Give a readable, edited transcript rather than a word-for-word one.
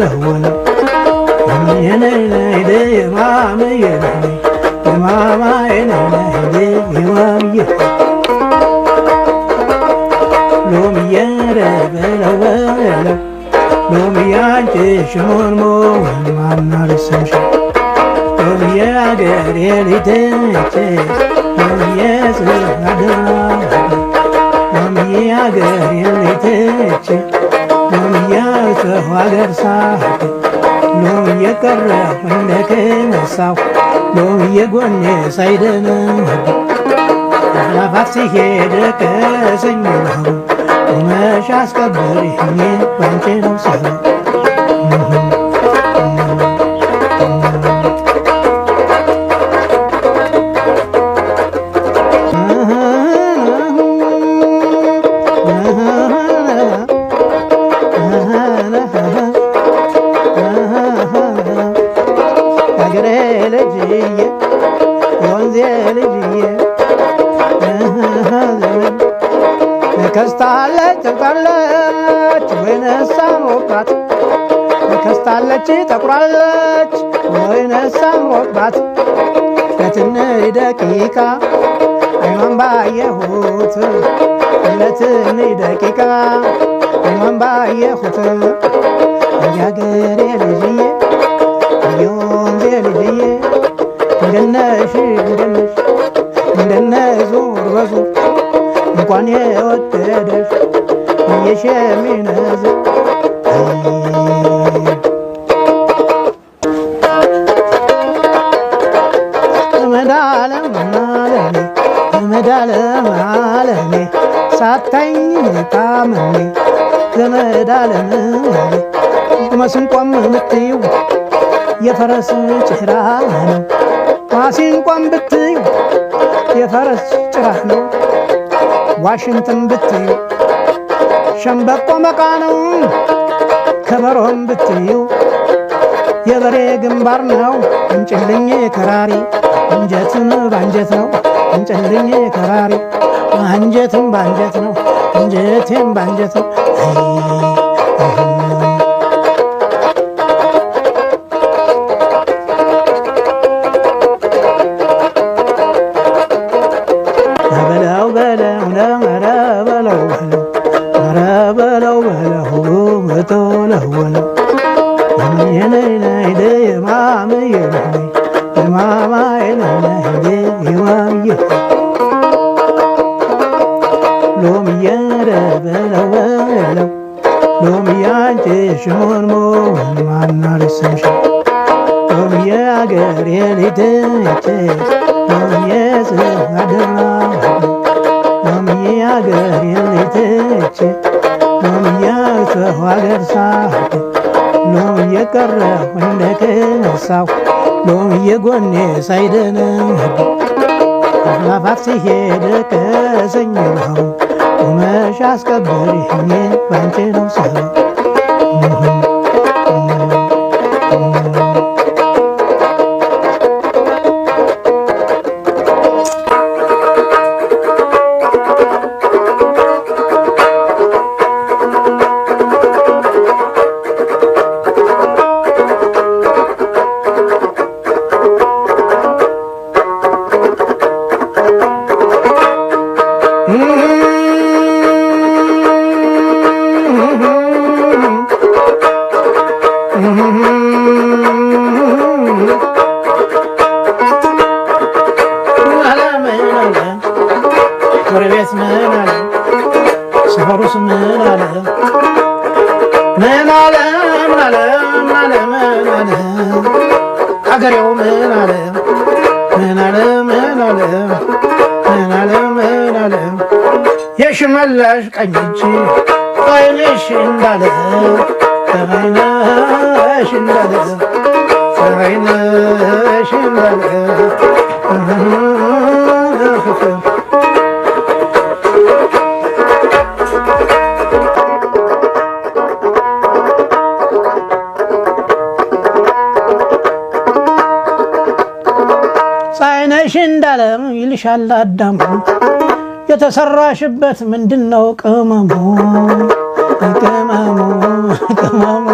ለወለ የነይነይ የማምዬ የማማዬ ነይነይ የማምዬ ሎሚዬ በለው በለው ሎሚዬ አንቺ ሽሞንሞን ማናርሰሽ ሎሚዬ አገሬ ልጅ ሎሚዬ ስላደራ ሎሚዬ አገሬ ልጅ ሎሚዬ ሰው አገር ሳት ሎሚዬ ቀረሁ እንደከሳሁ ሎሚዬ ጎኔ ሳይደንም ላፋት ሲሄድ ከሰኝ ነው ቁመሽ አስከበሪኝ ባንቺ ነው ሰው ያገሬ ልጅዬ የወንዜ ልጅዬ ከስታለች ጠቁራለች ወይንሳ ሞቃት ከስታለች ጠቁራለች ወይንሳ ሞቃት ለትንሽ ደቂቃ አይኗን ባየሁት ለትንሽ ደቂቃ አይኗን ባየሁት ያገሬ ልጅዬ የወንዜ ልጅዬ እንደነሽ እንደነሽ እንደነሽ ዙር በዙር እንኳን የወደደሽ የሸሚነዝ ዘመዳለም አለሜ ሳታኝ ታመሜ ዘመዳለም መስንቆም ምትይው የፈረስ ጭራ ነው ማሲንቆም ብትይው የፈረስ ጭራ ነው ዋሽንትን ብትዩ ሸምበቆ መቃ ነው ከበሮም ብትዩ የበሬ ግንባር ነው እንጭልኝ ከራሪ እንጀትን ባንጀት ነው እንጭልኝ ከራሪ አንጀትም ባንጀት ነው እንጀቴም ባንጀት ነው ሎሚዬ በለው በለው ሎሚዬ አንቺ ሽሞንሞን ማናርሰሽ ሎሚዬ አገሬ ልጅ ሎሚዬ ስላደራ ሎሚዬ አገሬ ልጅ ሎሚዬ ሰው አገር ሳት ሎሚዬ ቀረሁ እንደከሳሁ ሎሚዬ ጎኔ ሳይደንም ላፋት ሲሄድ ከሰኝ ነው ቁመሽ አስከበሪኝ ባንቺ ነው ሰው ጎረቤት ምን አለ ሰፈሩስ ምን አለ ምን አለ ምን አለ ምን አለ ምን አለ አገሬው ምን አለ ምን አለ ምን አለ ምን አለ ምን አለ የሽመላሽ ቀኝ እጅ አይንሽ እንዳለ አይንሽ እንዳለ አይንሽ እንዳለ ሳይነሽ እንዳለም ይልሻል አዳሙ የተሰራሽበት ምንድነው ቅመሙ ቅመሙ ቅመሙ